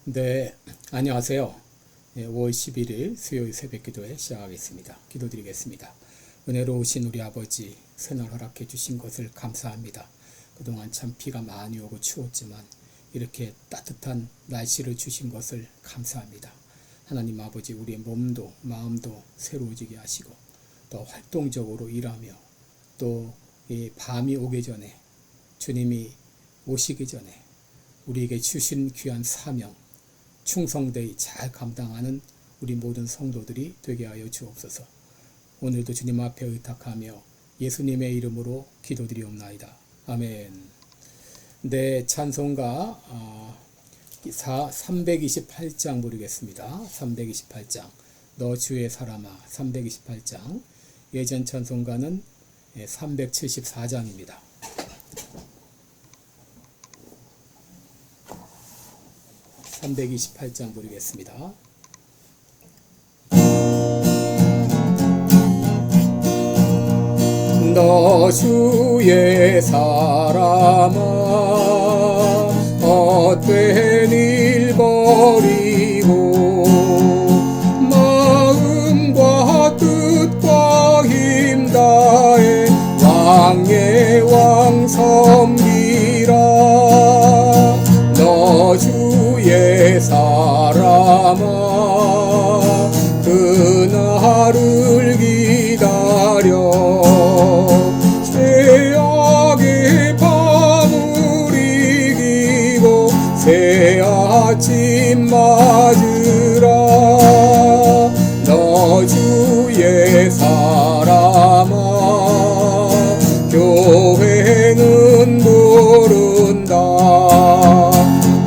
네, 안녕하세요. 5월 11일 수요일 새벽 기도회 시작하겠습니다. 기도드리겠습니다. 은혜로우신 우리 아버지, 새날 허락해 주신 것을 감사합니다. 그동안 참 비가 많이 오고 추웠지만 이렇게 따뜻한 날씨를 주신 것을 감사합니다. 하나님 아버지, 우리의 몸도 마음도 새로워지게 하시고 또 활동적으로 일하며 또 이 밤이 오기 전에 주님이 오시기 전에 우리에게 주신 귀한 사명 충성되이 잘 감당하는 우리 모든 성도들이 되게 하여 주옵소서. 오늘도 주님 앞에 의탁하며 예수님의 이름으로 기도드리옵나이다. 아멘. 네, 찬송가 328장 부르겠습니다. 328장 너 주의 사람아. 328장. 예전 찬송가는 374장입니다. (328장) 부르겠습니다. 너 주의 사람아 헛된 일 버리고 마음과 뜻과 힘 다해 왕의 왕 섬기라. 너 주의 사람아 그날을 기다려 죄악의 밤을 이기고 새 아침 맞으라. 너 주의 사람아 교회는 부른다.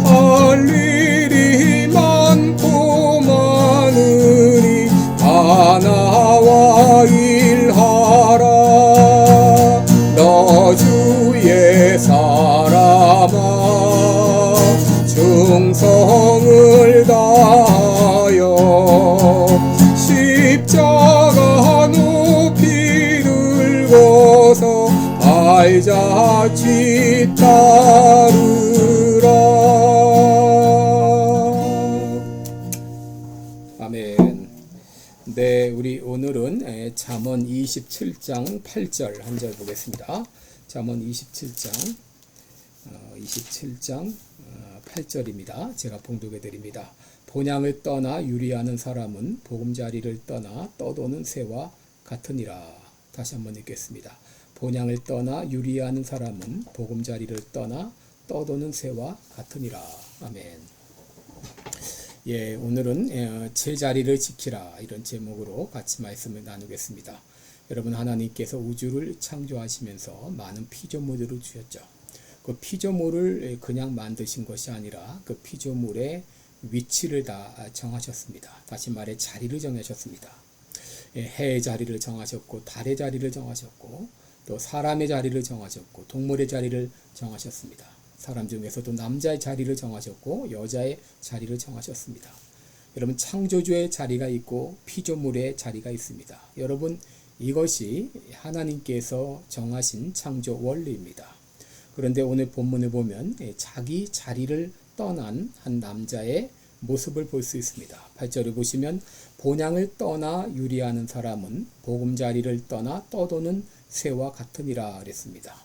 할 일이 많고 많으니 다 나와 일하라. 너 주의 사람아 충성을 다하여 십자가 높이 들고서 발자취 따르라. 아멘. 네, 우리 오늘은 잠언 27장 8절 한 절 보겠습니다. 잠언 27장 8절입니다. 제가 봉독해 드립니다. 본향을 떠나 유리하는 사람은 보금자리를 떠나 떠도는 새와 같으니라. 다시 한번 읽겠습니다. 본향을 떠나 유리하는 사람은 보금자리를 떠나 떠도는 새와 같으니라. 아멘. 예, 오늘은 제자리를 지키라 이런 제목으로 같이 말씀을 나누겠습니다. 여러분, 하나님께서 우주를 창조하시면서 많은 피조물들을 주셨죠. 그 피조물을 그냥 만드신 것이 아니라 그 피조물의 위치를 다 정하셨습니다. 다시 말해 자리를 정하셨습니다. 해의 자리를 정하셨고 달의 자리를 정하셨고 또 사람의 자리를 정하셨고 동물의 자리를 정하셨습니다. 사람 중에서도 남자의 자리를 정하셨고 여자의 자리를 정하셨습니다. 여러분, 창조주의 자리가 있고 피조물의 자리가 있습니다. 여러분, 이것이 하나님께서 정하신 창조 원리입니다. 그런데 오늘 본문을 보면 자기 자리를 떠난 한 남자의 모습을 볼 수 있습니다. 8절을 보시면 본향을 떠나 유리하는 사람은 보금자리를 떠나 떠도는 새와 같으니라 그랬습니다.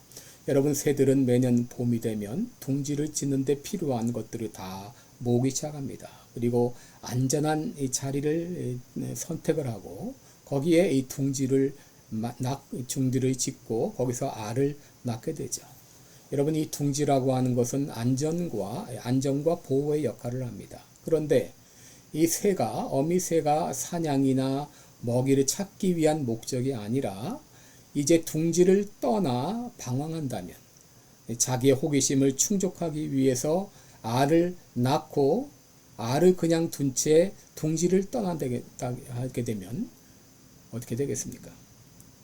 여러분, 새들은 매년 봄이 되면 둥지를 짓는 데 필요한 것들을 다 모으기 시작합니다. 그리고 안전한 이 자리를 선택을 하고 거기에 이 둥지를 짓고 거기서 알을 낳게 되죠. 여러분, 이 둥지라고 하는 것은 안전과 보호의 역할을 합니다. 그런데 이 새가, 어미새가 사냥이나 먹이를 찾기 위한 목적이 아니라 이제 둥지를 떠나 방황한다면 자기의 호기심을 충족하기 위해서 알을 낳고 알을 그냥 둔 채 둥지를 떠나게 하게 되면 어떻게 되겠습니까?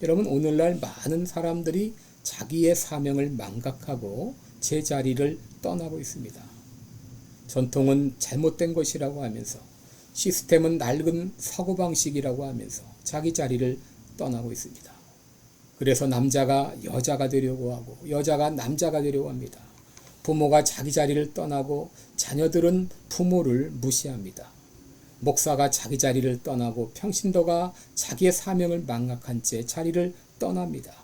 여러분, 오늘날 많은 사람들이 자기의 사명을 망각하고 제자리를 떠나고 있습니다. 전통은 잘못된 것이라고 하면서 시스템은 낡은 사고방식이라고 하면서 자기 자리를 떠나고 있습니다. 그래서 남자가 여자가 되려고 하고 여자가 남자가 되려고 합니다. 부모가 자기 자리를 떠나고 자녀들은 부모를 무시합니다. 목사가 자기 자리를 떠나고 평신도가 자기의 사명을 망각한 채 자리를 떠납니다.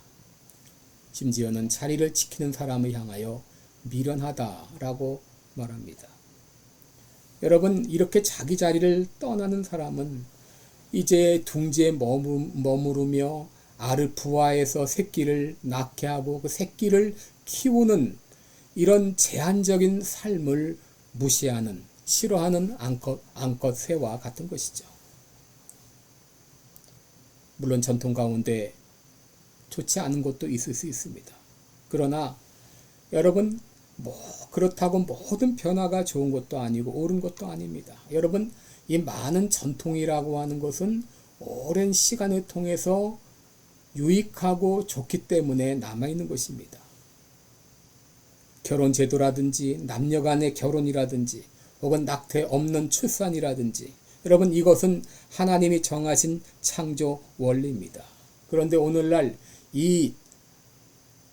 심지어는 자리를 지키는 사람을 향하여 미련하다라고 말합니다. 여러분, 이렇게 자기 자리를 떠나는 사람은 이제 둥지에 머무르며 알을 부화해서 새끼를 낳게 하고 그 새끼를 키우는 이런 제한적인 삶을 무시하는, 싫어하는 암컷 새와 같은 것이죠. 물론 전통 가운데 좋지 않은 것도 있을 수 있습니다. 그러나 여러분, 그렇다고 모든 변화가 좋은 것도 아니고 옳은 것도 아닙니다. 여러분, 이 많은 전통이라고 하는 것은 오랜 시간을 통해서 유익하고 좋기 때문에 남아있는 것입니다. 결혼제도라든지 남녀 간의 결혼이라든지 혹은 낙태 없는 출산이라든지 여러분, 이것은 하나님이 정하신 창조 원리입니다. 그런데 오늘날 이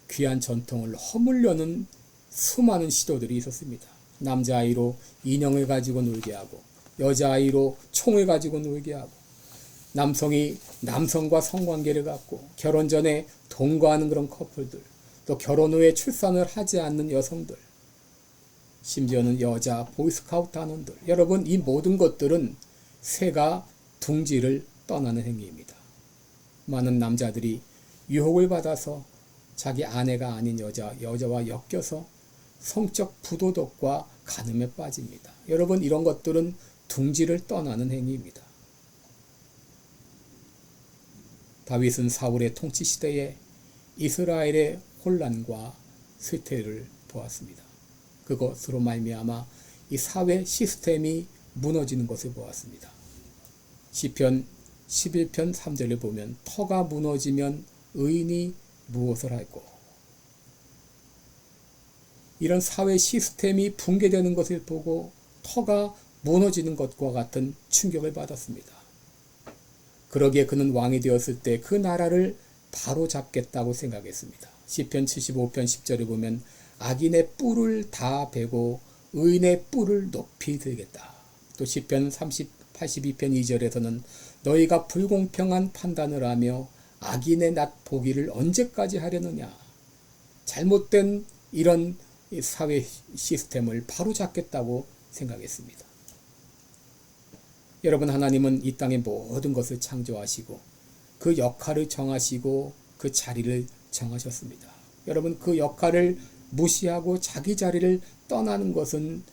귀한 전통을 허물려는 수많은 시도들이 있었습니다. 남자아이로 인형을 가지고 놀게 하고 여자아이로 총을 가지고 놀게 하고 남성이 남성과 성관계를 갖고 결혼 전에 동거하는 그런 커플들, 또 결혼 후에 출산을 하지 않는 여성들, 심지어는 여자 보이스카우트 단원들, 여러분, 이 모든 것들은 새가 둥지를 떠나는 행위입니다. 많은 남자들이 유혹을 받아서 자기 아내가 아닌 여자와 엮여서 성적 부도덕과 간음에 빠집니다. 여러분, 이런 것들은 둥지를 떠나는 행위입니다. 다윗은 사울의 통치 시대에 이스라엘의 혼란과 쇠퇴를 보았습니다. 그것으로 말미암아 이 사회 시스템이 무너지는 것을 보았습니다. 시편 11편 3절을 보면 터가 무너지면 의인이 무엇을 할꼬. 이런 사회 시스템이 붕괴되는 것을 보고 터가 무너지는 것과 같은 충격을 받았습니다. 그러기에 그는 왕이 되었을 때 그 나라를 바로 잡겠다고 생각했습니다. 시편 75편 10절에 보면 악인의 뿔을 다 베고 의인의 뿔을 높이 들겠다. 또 시편 82편 2절에서는 너희가 불공평한 판단을 하며 악인의 낫 보기를 언제까지 하려느냐. 잘못된 이런 사회 시스템을 바로 잡겠다고 생각했습니다. 여러분, 하나님은 이 땅의 모든 것을 창조하시고 그 역할을 정하시고 그 자리를 정하셨습니다. 여러분, 그 역할을 무시하고 자기 자리를 떠나는 것은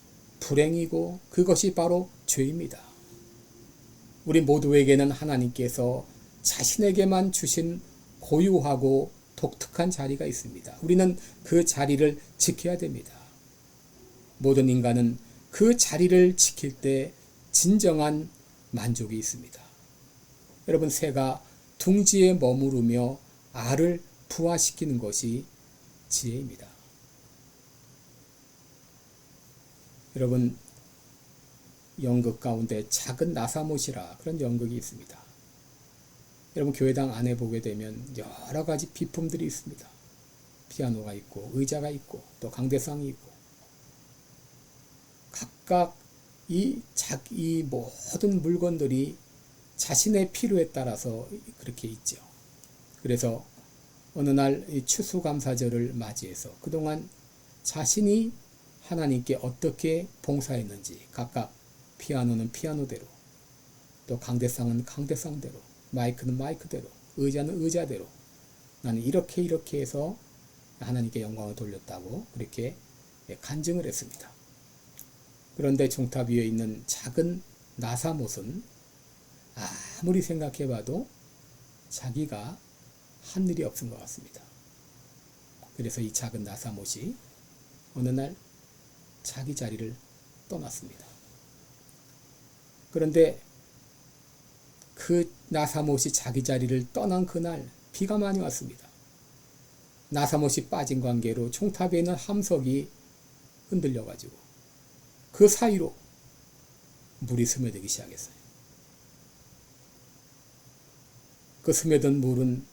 불행이고 그것이 바로 죄입니다. 우리 모두에게는 하나님께서 자신에게만 주신 고유하고 독특한 자리가 있습니다. 우리는 그 자리를 지켜야 됩니다. 모든 인간은 그 자리를 지킬 때 진정한 만족이 있습니다. 여러분, 새가 둥지에 머무르며 알을 부화시키는 것이 지혜입니다. 여러분, 연극 가운데 작은 나사못이라 그런 연극이 있습니다. 여러분, 교회당 안에 보게 되면 여러 가지 비품들이 있습니다. 피아노가 있고 의자가 있고 또 강대상이 있고 각각 이 모든 물건들이 자신의 필요에 따라서 그렇게 있죠. 그래서 어느 날 이 추수감사절을 맞이해서 그동안 자신이 하나님께 어떻게 봉사했는지 각각 피아노는 피아노대로, 또 강대상은 강대상대로, 마이크는 마이크대로, 의자는 의자대로 나는 이렇게 해서 하나님께 영광을 돌렸다고 그렇게 간증을 했습니다. 그런데 종탑 위에 있는 작은 나사못은 아무리 생각해봐도 자기가 한 일이 없은 것 같습니다. 그래서 이 작은 나사못이 어느 날 자기 자리를 떠났습니다. 그런데 그 나사못이 자기 자리를 떠난 그날 비가 많이 왔습니다. 나사못이 빠진 관계로 총탑에 있는 함석이 흔들려가지고 그 사이로 물이 스며들기 시작했어요. 그 스며든 물은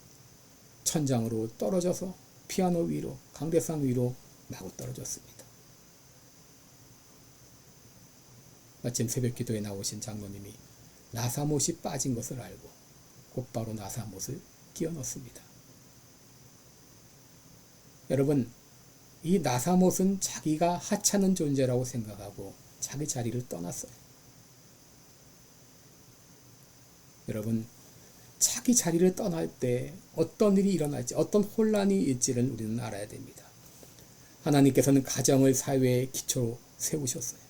천장으로 떨어져서 피아노 위로, 강대상 위로 마구 떨어졌습니다. 마침 새벽기도에 나오신 장로님이 나사못이 빠진 것을 알고 곧바로 나사못을 끼워 넣습니다. 여러분, 이 나사못은 자기가 하찮은 존재라고 생각하고 자기 자리를 떠났어요. 여러분, 자기 자리를 떠날 때 어떤 일이 일어날지, 어떤 혼란이 있지를 우리는 알아야 됩니다. 하나님께서는 가정을 사회의 기초로 세우셨어요.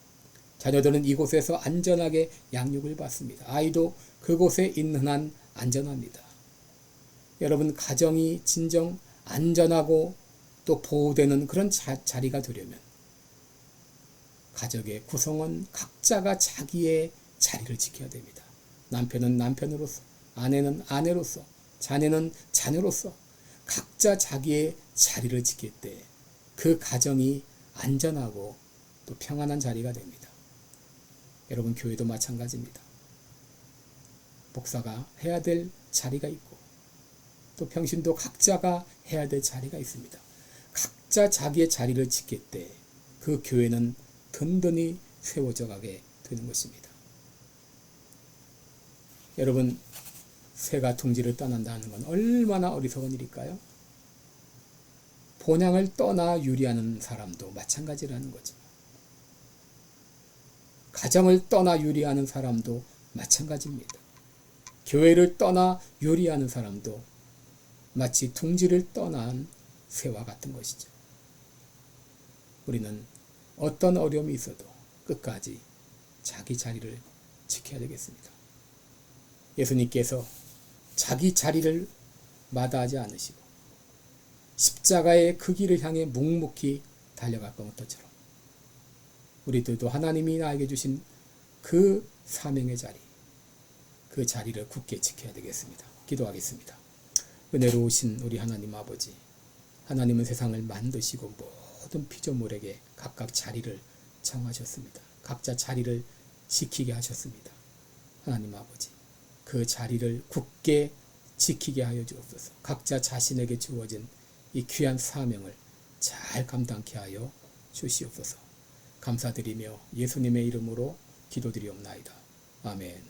자녀들은 이곳에서 안전하게 양육을 받습니다. 아이도 그곳에 있는 한 안전합니다. 여러분, 가정이 진정 안전하고 또 보호되는 그런 자리가 되려면 가족의 구성원 각자가 자기의 자리를 지켜야 됩니다. 남편은 남편으로서, 아내는 아내로서, 자녀는 자녀로서 각자 자기의 자리를 지킬 때 그 가정이 안전하고 또 평안한 자리가 됩니다. 여러분, 교회도 마찬가지입니다. 목사가 해야 될 자리가 있고 또 평신도 각자가 해야 될 자리가 있습니다. 각자 자기의 자리를 지킬 때 그 교회는 든든히 세워져 가게 되는 것입니다. 여러분, 새가 둥지를 떠난다는 건 얼마나 어리석은 일일까요? 본향을 떠나 유리하는 사람도 마찬가지라는 거죠. 가정을 떠나 유리하는 사람도 마찬가지입니다. 교회를 떠나 유리하는 사람도 마치 둥지를 떠난 새와 같은 것이죠. 우리는 어떤 어려움이 있어도 끝까지 자기 자리를 지켜야 되겠습니다. 예수님께서 자기 자리를 마다하지 않으시고 십자가의 그 길을 향해 묵묵히 달려갔던 것처럼 우리들도 하나님이 나에게 주신 그 사명의 자리, 그 자리를 굳게 지켜야 되겠습니다. 기도하겠습니다. 은혜로우신 우리 하나님 아버지, 하나님은 세상을 만드시고 모든 피조물에게 각각 자리를 정하셨습니다. 각자 자리를 지키게 하셨습니다. 하나님 아버지, 그 자리를 굳게 지키게 하여 주옵소서. 각자 자신에게 주어진 이 귀한 사명을 잘 감당케 하여 주시옵소서. 감사드리며 예수님의 이름으로 기도드리옵나이다. 아멘.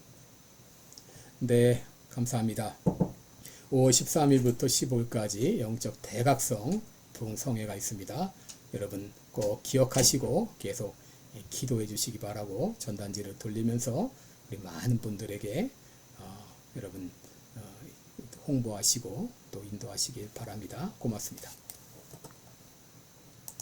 네, 감사합니다. 5월 13일부터 15일까지 영적 대각성 동성회가 있습니다. 여러분 꼭 기억하시고 계속 기도해 주시기 바라고 전단지를 돌리면서 우리 많은 분들에게 여러분 홍보하시고 또 인도하시길 바랍니다. 고맙습니다.